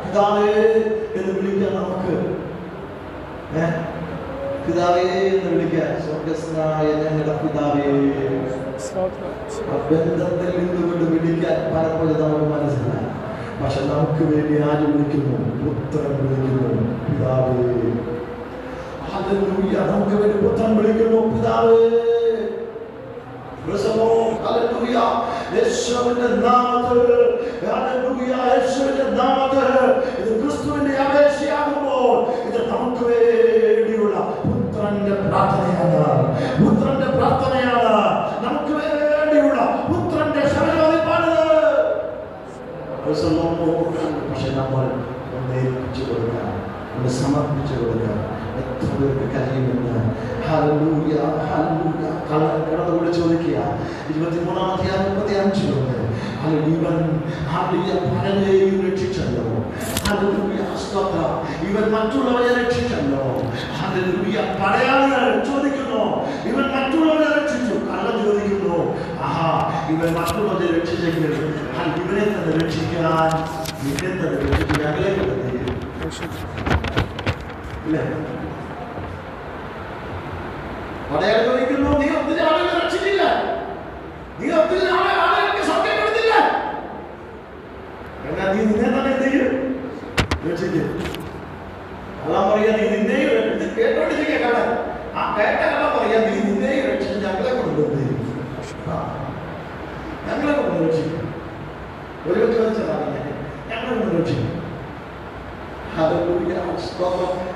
പിതാവേ എന്ന് വിളിക്കാൻ നമുക്ക്, പിതാവേ എന്ന് വിളിക്കാൻ സ്വർഗ്ഗസ്ഥനായ ഞങ്ങളുടെ പിതാവേ, ബന്ധത്തിൽ നിന്നുകൊണ്ട് വിളിക്കാൻ പലപ്പോഴും നമുക്ക് മനസ്സിലായി. പക്ഷെ നമുക്ക് വേണ്ടി ആര് വിളിക്കുന്നു? പുത്രൻ വിളിക്കുന്നു, പിതാവേ. ഹല്ലേലൂയ. നമുക്ക് വേണ്ടി പുത്രൻ വിളിക്കുന്നു, പിതാവേ. യേശുവിന്റെ നാമത്തിൽ, യേശുവിന്റെ നാമത്തിൽ ഇത് ക്രിസ്തുവിന്റെ അപേക്ഷയാകുമ്പോൾ ഇത് നമുക്ക് വേണ്ടിയുള്ള പുത്രന്റെ പ്രാർത്ഥനയാണ്. പുത്രന്റെ പ്രാർത്ഥനയാണ്, നമുക്ക് വേണ്ടിയുള്ള പുത്രന്റെ ശരണപ്പാട്. പക്ഷെ നമ്മൾ ഒന്നേൽപ്പിച്ചു കൊടുക്കാൻ, ഒന്ന് സമർപ്പിച്ചു കൊടുക്കാൻ എത്ര പേർക്ക് കഴിയുമെന്ന്. Hallelujah, hallelujah. കടന്നുകൂടെ ചോദിക്കുക 23-ാം അധ്യായം 35 പലരെയും രക്ഷിച്ചല്ലോ. ഹല്ലേലൂയ, സ്തോത്രം. ഇവൻ മറ്റുള്ളവരെ രക്ഷിച്ചല്ലോ. ഹല്ലേലൂയ. പടയാളികൾ ചോദിക്കുന്നു, ഇവൻ മറ്റുള്ളവരെ രക്ഷിച്ചു. കള്ളം ചോദിക്കുന്നു, ആഹാ, ഇവൻ മറ്റുള്ളവരെ രക്ഷിച്ചെങ്കിൽ ഇവനെ തന്നെ രക്ഷിക്കാൻ, ഇവനെ തന്നെ രക്ഷിക്കാൻ അകലെ ഇല്ലേ? പടയാളി ചോദിക്കുന്നു, നീ ഒത്തിരി ആളുകളെ രക്ഷിച്ചില്ല, നീ ഒത്തിരി ആളുകൾക്ക് സത്യം കൊടുത്തില്ല, എന്നാൽ നീ നിന്നെ തന്നെ എന്ത് ചെയ്യും? രക്ഷിക്കും. അതാ പറയാ, നീ നിന്നെയും ഇത് കേട്ടോണ്ടിരിക്കുക. കട ആ കേട്ട കട പറയാ, നീ നിന്നെയും രക്ഷിച്ച് ഞങ്ങളെ കൊണ്ട് എന്ത് ചെയ്യും? ഞങ്ങളെ കൊണ്ട് രക്ഷിക്കും. ഒരു ചോദിച്ചതാണ്, ഞങ്ങളെ കൊണ്ട് രക്ഷിക്കും.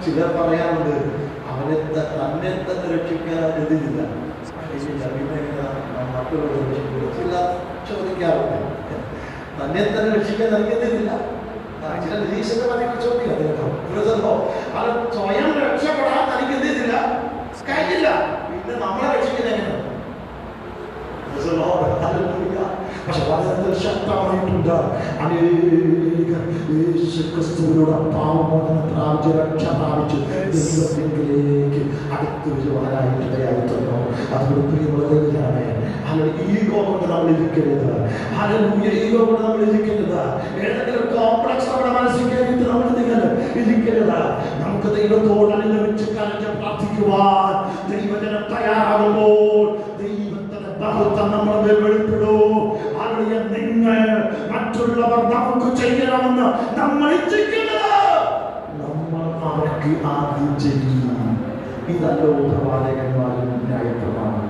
ചിലർ പറയാറുണ്ട്, അവനെ തന്നെ തന്നെ രക്ഷിക്കാൻ എതിരില്ല, മറ്റുള്ളവരെ രക്ഷിക്കില്ല. ചോദിക്കാറുണ്ട്, തന്നെ തന്നെ രക്ഷിക്കാൻ നൽകുന്നില്ല. ചില നിരീക്ഷന്റെ പതിവ് ചോദിക്കുക, അത് സ്വയം രക്ഷപ്പെടാൻ നൽകുന്നില്ല, കഴിയില്ല. പിന്നെ നമ്മളെ രക്ഷിക്കുന്ന എങ്ങനെ? പക്ഷെ വളരെ ശക്തമായിട്ടുണ്ട്. അനേകം യേശുക്രിസ്തുവിലൂടെ പാപമോചനം പ്രാപിച്ച് രക്ഷ പ്രാപിച്ചു ദൈവത്തിലേക്ക് അടുത്ത് വരുവാനായിട്ടിടയായിത്തീർന്നു. അതുകൊണ്ട് പ്രിയമുള്ളവരാണ്, ഈഗോ കൊണ്ട് നമ്മൾ ഇരിക്കരുത്. ഈഗോ കൊണ്ട് നമ്മൾ ഇരിക്കരുത്. ഏതെങ്കിലും കോംപ്ലക്സ് നമ്മുടെ മനസ്സിൽ കയറിയിട്ട് നമ്മൾ ഇരിക്കരുത്. നമുക്ക് ദൈവത്തോട് അനുഭവിച്ച് കരഞ്ഞ് പ്രാർത്ഥിക്കുവാൻ ദൈവജനം തയ്യാറാകുമ്പോൾ ദൈവത്തിന്റെ ബഹുത്വം നമ്മളെ വെളിപ്പെടൂ. നിങ്ങൾ മറ്റുള്ളവർ നമുക്ക് ചെയ്യണമെന്ന് നമ്മൾ ഇച്ഛിക്കുന്നത് നമ്മൾ അവർക്ക് ആദ്യം ചെയ്യും. ഇതല്ലോ പ്രവാചകന്മാരും ന്യായപ്രമാണം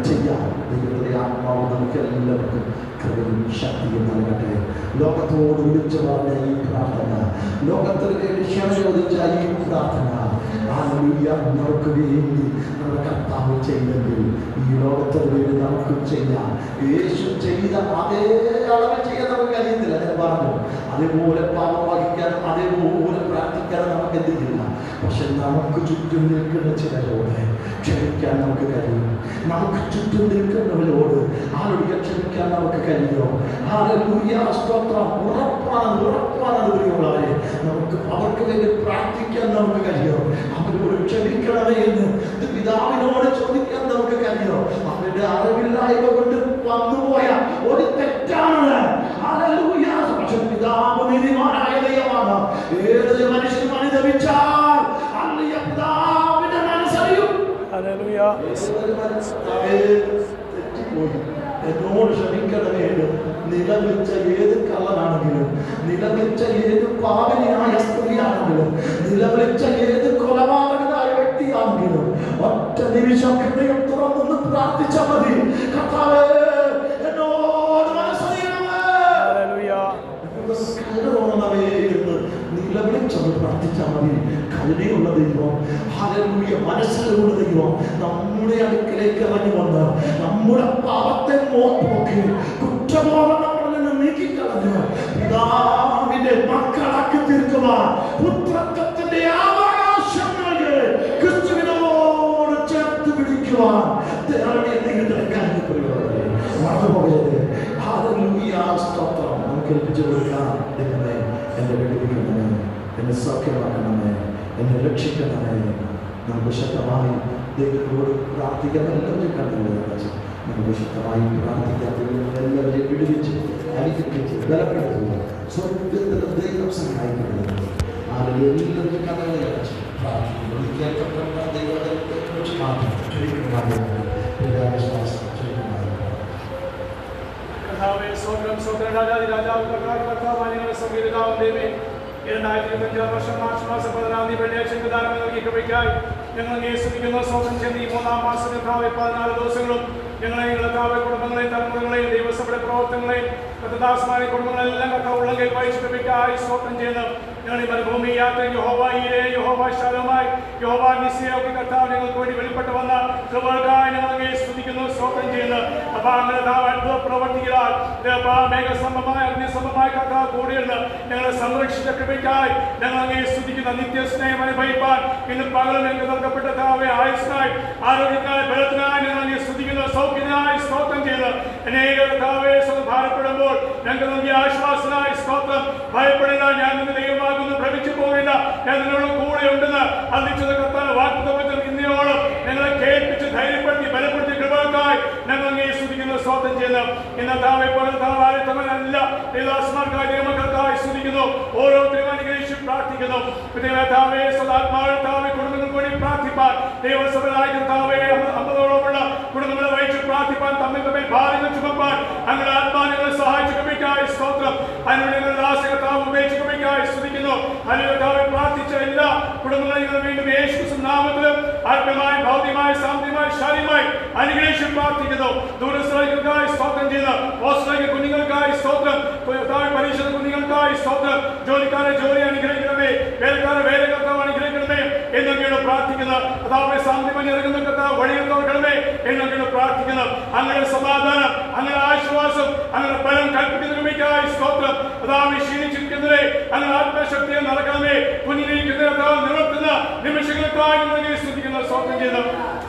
ചെയ്യാം. ദൈവത്തിന്റെ ആത്മാവ് നമുക്ക് എല്ലാവർക്കും കൃപയും ശക്തിയും നൽകട്ടെ. ലോകത്തോട് വിളിച്ചു പറഞ്ഞ ഈ പ്രാർത്ഥന, ലോകത്തിലേക്ക് ക്ഷമ ചോദിച്ച ഈ പ്രാർത്ഥന നമുക്ക് വേണ്ടി നമ്മുടെ കർത്താവ് ചെയ്തെങ്കിൽ ഈ ലോകത്തിന് വേണ്ടി നമുക്കും ചെയ്യാം. യേശു ചെയ്ത അതേ അളവ് ചെയ്യാൻ നമുക്ക് കഴിയുന്നില്ല. ഞാൻ പറഞ്ഞു, അതേപോലെ പാപം വഹിക്കാനും അതേപോലെ പ്രാർത്ഥിക്കാനും നമുക്ക് എന്തില്ല. പക്ഷെ നമുക്ക് ചുറ്റും നിൽക്കുന്ന ചിലരോട് ക്ഷമിക്കാൻ നമുക്ക് കഴിയും. നമുക്ക് ചുറ്റും നിൽക്കുന്നവരോട് ആരോട് ക്ഷമിക്കാൻ നമുക്ക് കഴിയുമോ? സ്തോത്രം. ഉറപ്പാണ് പ്രിയമുള്ളവരെ, നമുക്ക് അവർക്ക് വേണ്ടി പ്രാർത്ഥിക്കാൻ നമുക്ക് കഴിയുമോ? അവരോട് ക്ഷമിക്കണമേ എന്ന് പിതാവിനോട് ചോദിക്കാൻ നമുക്ക് കഴിയുമോ? അവരുടെ അറിവില്ലായ്മ കൊണ്ട് വന്നുപോയ ഒരു തെറ്റാണ്. പക്ഷെ പിതാവ് നീതിമാനായ ദൈവമാണ്. ഏത് മനുഷ്യൻ അനുദപിച്ചാൽ പിതാവിന്റെ മനസ്സറിയും. എന്നോട് ക്ഷമിക്കണമേ. നിലവിച്ച ഏത് കള്ളനാണെങ്കിലും, നിലവിച്ച ഏത് പാപിനിയായ സ്ത്രീയാണെങ്കിലും, നിലവിച്ച ഏത് കൊലപാതകനായ വ്യക്തിയാണെങ്കിലും ഒറ്റ നിമിഷം ഹൃദയം തുറന്നൊന്ന് പ്രാർത്ഥിച്ചാൽ മതി. കർത്താവേ, എന്നോട് മനസ്സറിയണമേ എന്ന് നിലവിളിച്ചൊന്ന് പ്രാർത്ഥിച്ചാൽ മതി. കരുണയുള്ള ദൈവം, ഹല്ലേലൂയ, മനസ്സിലുള്ള ദൈവം നമ്മുടെ അടുക്കലേക്ക് ഇറങ്ങി വന്ന് നമ്മുടെ പാപത്തെ നോക്കി കുറ്റബോധം നമ്മളിൽ നിന്ന് നീക്കിക്കളഞ്ഞ് പിതാവിന്റെ മക്കളാക്കി തീർക്കുവാൻ പുത്രത്വത്തിന്റെ അവകാശം നൽകി ക്രിസ്തുവിനോട് ചേർത്ത് പിടിക്കുവാൻ മറന്നുപോയത്. ഹല്ലേലൂയ, സ്തോത്രം. നമുക്ക് ഏൽപ്പിച്ചു കൊടുക്കാം. ദൈവമേ, എന്നെ വെളിപ്പിക്കണമേ, എന്നെ സൗഖ്യമാക്കണമേ, എന്നെ രക്ഷിക്കണമേ. നമുക്ക് ശക്തമായി ദൈവത്തോട് പ്രാർത്ഥിക്കാൻ എല്ലാവരും കണ്ടുപോയി. നമുക്ക് ശക്തമായി പ്രാർത്ഥിക്കാൻ എല്ലാവരെയും വിടുവിച്ച് അനുഗ്രഹിച്ച് ബലപ്പെടുത്തുക. സ്വർഗത്തിൽ ദൈവം സഹായിക്കുന്നത് എല്ലാവരും കഥകളെ അടച്ച് പ്രാർത്ഥിക്കുന്നു. കേൾക്കപ്പെട്ട ദൈവത്തെ കുറിച്ച് മാത്രം ചുരുക്കമായി വർഷം മാർച്ച് മാസം 14 വെള്ളിയാഴ്ച നൽകി കൃപയ്ക്കായി ഞങ്ങൾ സ്തുതിക്കുന്നു. സ്വന്തം ചെന്ന് ഈ 3-ാം മാസം 14 ദിവസങ്ങളും ഞങ്ങളെ കുടുംബങ്ങളെയും തലമുറകളെയും ദൈവസഭയുടെ പ്രവർത്തനങ്ങളെയും കർത്തദാസന്മാരെ കുടുംബങ്ങളെല്ലാം ഉള്ളെങ്കിൽ വഹിച്ചിട്ട് സ്തോത്രം ചെയ്യുന്നു. ഞങ്ങൾ ഈ മരുഭൂമി യാത്ര യഹോവ ഈരെ, യഹോവ ശാലോമായി, യഹോവ നിസ്സയൊക്കെ കർത്താവ് ഞങ്ങൾക്ക് വേണ്ടി വെളിപ്പെട്ട് വന്ന കൃപകൾക്കായി ഞങ്ങളെ സ്തുതിക്കുന്നു, സ്തോത്രം ചെയ്യുന്നു. അപ്പൊ അങ്ങനെ അത്ഭുത പ്രവർത്തികളാൽ മേഘസംഭവമായ അഗ്നിസംഭവമായ കർത്താവ് കൂടിയുണ്ട് ഞങ്ങളെ സംരക്ഷിച്ച കൃപയ്ക്കായി ഞങ്ങളെ സ്തുതിക്കുന്ന. നിത്യസ്നേഹം അനുഭവിപ്പാൻ ഇന്ന് പകലും ഞങ്ങൾക്ക് നൽകപ്പെട്ട ആയുസ്സായി ആരോഗ്യത്തിനായി ബലത്തിനായി ഞങ്ങളെ സ്തുതിക്കുന്നു, സൗഖ്യത്തിനായി സ്തോത്രം ചെയ്യുന്നു. അനേക കർത്താവെ ഭാരപ്പെടുമ്പോൾ ഞങ്ങൾക്ക് നൽകിയ ആശ്വാസനായി സ്തോത്രം. ഭയപ്പെടില്ല, ഞാൻ നിന്റെ ദൈവമാകുന്നു, ഭ്രമിച്ചു പോകില്ല, ഞാൻ നിന്നോട് കൂടെ ഉണ്ടെന്ന് അന്തിച്ചത് കർത്താവ് വാഗ്ദത്തം ഇന്നയോളം ഞങ്ങളെ കേൾപ്പിച്ച് ധൈര്യപ്പെടുത്തി ബലപ്പെടുത്തി കൃപകൾക്കായി ഞങ്ങൾ സ്തുതിക്കുന്നു, സ്തോത്രം ചെയ്യുന്നു. ഇന്നത്തെ പകർത്താവാരിത്തമല്ല ദൈവദാസന്മാർക്കായി ദൈവമക്കൾക്കായി സ്തുതിക്കുന്നു. ഓരോരുത്തരും അനുഗ്രഹിച്ച് പ്രാർത്ഥിക്കുന്നു. കുടുംബങ്ങൾക്ക് വേണ്ടി പ്രാർത്ഥിപ്പാൻ ദൈവസഭയിലായ കർത്താവെ 50ഓളമുള്ള കുടുംബങ്ങളെ വഹിച്ച് പ്രാർത്ഥിപ്പാൻ തമ്മിൽ ഭാര്യകൾ ചുമപ്പാൻ അങ്ങനെ ആത്മാനങ്ങളെ സഹായിച്ചു കൃപയ്ക്കായി സ്തോത്രം. അതിനോട് ഞങ്ങൾ ദാസകർത്താവ് ഉപയോഗിച്ച് കൃപയ്ക്കായി സ്തുതിക്കുന്നു. അതിനെ പ്രാർത്ഥിച്ച എല്ലാ കുടുംബങ്ങളെയും വീണ്ടും യേശു നാമത്തിലും ആത്മീയമായി ഭൗതികമായി സാമ്പത്തികമായി ശാരീരികമായി അനുഗ്രഹിച്ച് പ്രാർത്ഥിക്കുന്നു. ദൂരസ്ഥലങ്ങൾക്കായി സ്തോത്രം ചെയ്യുന്നു. ഓസ്ട്രേലിയ കുഞ്ഞുങ്ങൾക്കായി സ്തോത്രം, പരീക്ഷ കുഞ്ഞുങ്ങൾക്കായി സ്തോത്രം. ജോലിക്കാരെ ജോലി അനുഗ്രഹിക്കണമേ, വേലക്കാരെ വേലകർത്താവ് അനുഗ്രഹിക്കണമേ എന്നൊക്കെയാണ് പ്രാർത്ഥിക്കുന്നത്. അതാവെ സാമ്പത്തികമായി ഇറങ്ങുന്ന കർത്താവ് വഴികൾ തുറക്കണമേ എന്നൊക്കെയാണ് പ്രാർത്ഥിക്കുന്നത്. അങ്ങനെ സമാധാനം, അങ്ങനെ ആശ്വാസം, അങ്ങനെ ബലം കൽപ്പിക്കുന്നതിനായി സ്തോത്രം. അതാവ് ക്ഷീണിച്ചിരിക്കുന്നവരെ അങ്ങനെ ആത്മശക്തിയെ നടക്കണമേ. കുഞ്ഞിരിക്കുന്ന നിവർത്തുന്ന നിമിഷങ്ങൾക്കായി നിങ്ങൾ സ്തുതിക്കുന്ന സ്തോത്രം ചെയ്യുന്നു.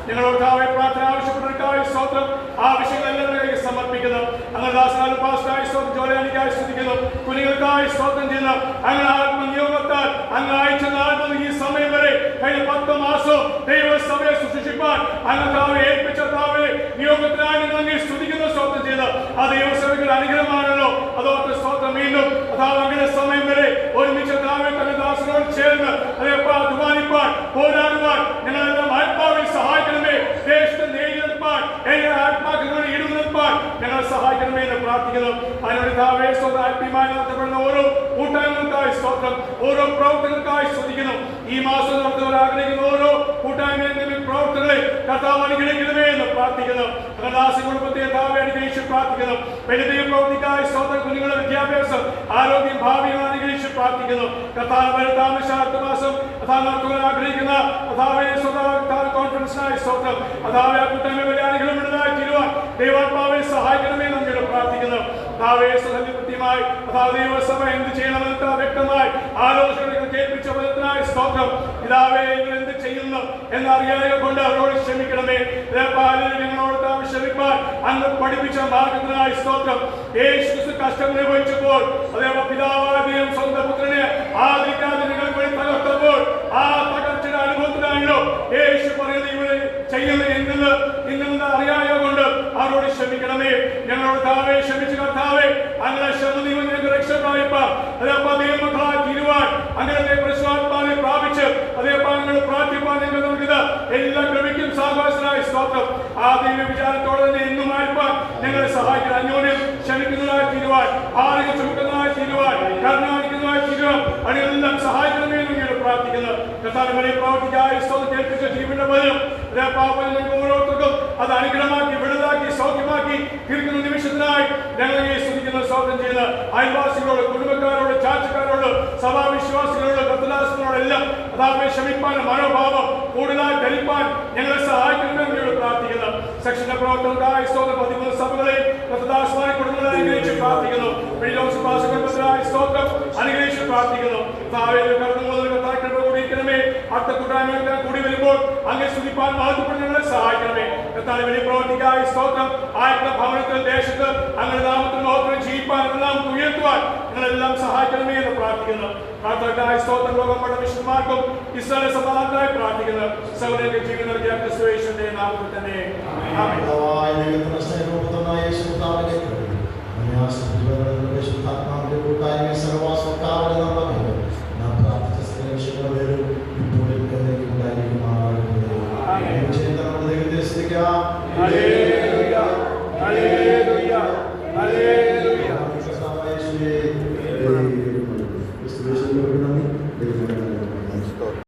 ഞങ്ങളോട് പ്രാർത്ഥന ആവശ്യപ്പെട്ടവർക്കായി സ്തോത്രം. ആവശ്യങ്ങളെല്ലാം സമർപ്പിക്കുന്നു. അങ്ങനെ ദാസനായ പാസ്റ്ററായി സ്തോത്രം, ജോലിക്കായി സ്തുതിക്കുന്നു. കുഞ്ഞുങ്ങൾക്കായി സ്തോത്രം ചെയ്യുന്നു. അങ്ങനെ ആത്മനിയോഗത്താൽ അങ്ങ് അയച്ച നാൾ മുതൽ ഈ സമയം വരെ കഴിഞ്ഞ 10 മാസവും ദൈവസഭയെ സൃഷ്ടിപ്പാൻ അങ്ങ് ഏൽപ്പിച്ച നിയോഗത്തിനായി നിങ്ങൾ സ്തുതിക്കുന്ന സ്തോത്രം ചെയ്ത് ആ ദൈവസഭയ്ക്ക് അനുഗ്രഹമാണല്ലോ. അതോട്ട് സ്തോത്രം വീണ്ടും അങ്ങനെ സമയം വരെ ഒരുമിച്ച് തന്നെ ദാസനോട് ചേർന്ന് അധ്വാനിപ്പാൻ പോരാടുവാൻ ഞങ്ങളെല്ലാം ആത്മാവിൽ സഹായിക്കണമേ. ദേശത്തെ നേടിയെടുപ്പാൻ ആത്മാക്കളോട് ഇടുന്നിപ്പാൻ ഞങ്ങൾ സഹായിക്കണമേ എന്ന് പ്രാർത്ഥിക്കുന്നു. അതിനോട് ആത്മീയമായി നടത്തപ്പെടുന്ന ഓരോ കൂട്ടായ്മകൾക്കായി സ്തോത്രം, ഓരോ പ്രവർത്തനങ്ങൾക്കായി സ്തുതിക്കുന്നു. ഈ മാസം നടത്തുവാൻ ആഗ്രഹിക്കുന്ന ഓരോ കൂട്ടായ്മ പ്രവർത്തനങ്ങളെ കർത്താവ് അനുഗ്രഹിക്കണമേ എന്ന് പ്രാർത്ഥിക്കുന്നു. ദാസ കുടുംബത്തെ അനുഗ്രഹിച്ച് പ്രാർത്ഥിക്കുന്നു. വലിയ പ്രവൃത്തിക്കായി സ്തോത്രം. കുഞ്ഞുങ്ങളുടെ വിദ്യാഭ്യാസം, ആരോഗ്യം, ഭാവികൾ അനുഗ്രഹിച്ച് പ്രാർത്ഥിക്കുന്നു. കർത്താവ് താമസിച്ച മാസം നടത്തുവാൻ ആഗ്രഹിക്കുന്ന കോൺഫറൻസിനായി സ്തോത്രം. അതാവെ ആ കൂട്ടായ്മ വലിയ അനുഗ്രഹമുള്ളതായി തീരുവാൻ ദൈവാത്മാവെ സഹായിക്കണമേ നമ്മൾ പ്രാർത്ഥിക്കുന്നു. കൃത്യമായി ദൈവസഭ എന്ത് ചെയ്യണമെന്ന് വ്യക്തമായി ആലോചനകൾ കേൾപ്പിച്ച ഫലത്തിനായി സ്തോത്രം. ഇതാവേ നിങ്ങൾ എന്ത് ചെയ്യുന്നു എന്നറിയാതെ കൊണ്ട് അവരോട് ക്ഷമിക്കണമേ. ഞങ്ങളോട് ക്ഷമിപ്പാൻ അങ്ങ് പഠിപ്പിച്ച മാർഗത്തിനായി സ്തോത്രം. യേശു കഷ്ടം അനുഭവിച്ചപ്പോൾ അതേപോലെ പിതാവാദിയും സ്വന്തം പുത്രനെ ആദരിക്കാതെ നിങ്ങൾക്ക് വേണ്ടി തകർത്തപ്പോൾ ആ തകർച്ചയുടെ അനുഭവത്തിനാണല്ലോ യേശു പറയുന്നത് ഇവിടെ ചെയ്യുന്നത് എന്തെന്ന് അറിയാതെ കൊണ്ട് അവരോട് ക്ഷമിക്കണമേ. ഞങ്ങളോട് താവേ ക്ഷമിച്ചു കർത്താവേ. അങ്ങനെ ഞങ്ങൾക്ക് രക്ഷപ്രാപിപ്പാൻ മക്കളായി തീരുവാൻ അങ്ങനെ പരിശുദ്ധാത്മാവിനെ പ്രാപിച്ച് അതേപോലെ പ്രാർത്ഥിപ്പാൻ നിങ്ങൾ നൽകുക എല്ലാ കൃപയ്ക്കും സാഹസനായി സ്തോത്രം. ആ ദൈവ വിചാരത്തോടെ തന്നെ എന്നും ആയിരിക്കാൻ ഞങ്ങളെ സഹായിക്കുന്ന അന്യോന്യം ക്ഷമിക്കുന്നതായി തീരുവാൻ, ആരോഗ്യം ചുമക്കുന്നതായി തീരുവാൻ, കരുണാനിക്കുന്നതായി തീരുവാൻ അതിനെല്ലാം സഹായിക്കണമേ എന്ന് പ്രാർത്ഥിക്കുന്നു. കർത്താവിനെ പ്രവർത്തിക്കായി സ്തോത്രം കേൾപ്പിച്ച ജീവന്റെ ബലം ഓരോരുത്തർക്കും അത് അനുഗ്രഹമാക്കി വിടുതലാക്കി സൗഖ്യമാക്കി തീർക്കുന്ന നിമിഷത്തിനായി ഞങ്ങൾ സ്തുതിക്കുന്ന സ്തോത്രം ചെയ്യുന്ന അയൽവാസികളോട്, കുടുംബക്കാരോട്, ചാച്ചക്കാരോട്, സഭാവിശ്വാസികളോട്, കർത്തദാസനോടെല്ലാം അതാവെ ക്ഷമിപ്പാൻ മനോഭാവം കൂടുതലായി ധരിപ്പാൻ ഞങ്ങളെ സഹായിക്കണമെന്ന് പ്രാർത്ഥിക്കുന്നു. സെക്ഷന്റെ പ്രവർത്തനങ്ങൾക്കായി സ്തോത്രം. 13 സഭകളെ കർത്തദാസന്മാരെ കുടുംബങ്ങളെ അനുഗ്രഹിച്ച് പ്രാർത്ഥിക്കുന്നു. സ്തോത്രം അനുഗ്രഹിച്ച് പ്രാർത്ഥിക്കുന്നു. കൂടിയിരിക്കണമേ. അടുത്ത കൂട്ടായ്മ കൂടി വരുമ്പോൾ അങ്ങനെ സ്തുതിപ്പാൻ മഹത്വപ്പെട്ട് ഞങ്ങളെ സഹായിക്കണമേ. കർത്താവിനെ വലിയ പ്രവർത്തിക്കായി സ്തോത്രം. ആയിട്ടുള്ള ഭവനത്തിൽ ദേശത്ത് അങ്ങനെ നാമത്തിൽ മഹത്വം ജീവിപ്പാൻ എല്ലാം ഉയർത്തുവാൻ നിങ്ങളെല്ലാം സഹായിക്കണമേ എന്ന് പ്രാർത്ഥിക്കുന്നു. പ്രാർത്ഥനയ്ക്കായി സ്തോത്രം. ലോകപ്പെട്ട വിശുദ്ധന്മാർക്കും ഇസ്രായേൽ സമാധാനത്തിനായി പ്രാർത്ഥിക്കുന്നു. സഹോദരന്റെ ജീവൻ നൽകിയ ക്രിസ്തുയേശുവിന്റെ നാമത്തിൽ തന്നെ ആമേൻ. Hallelujah.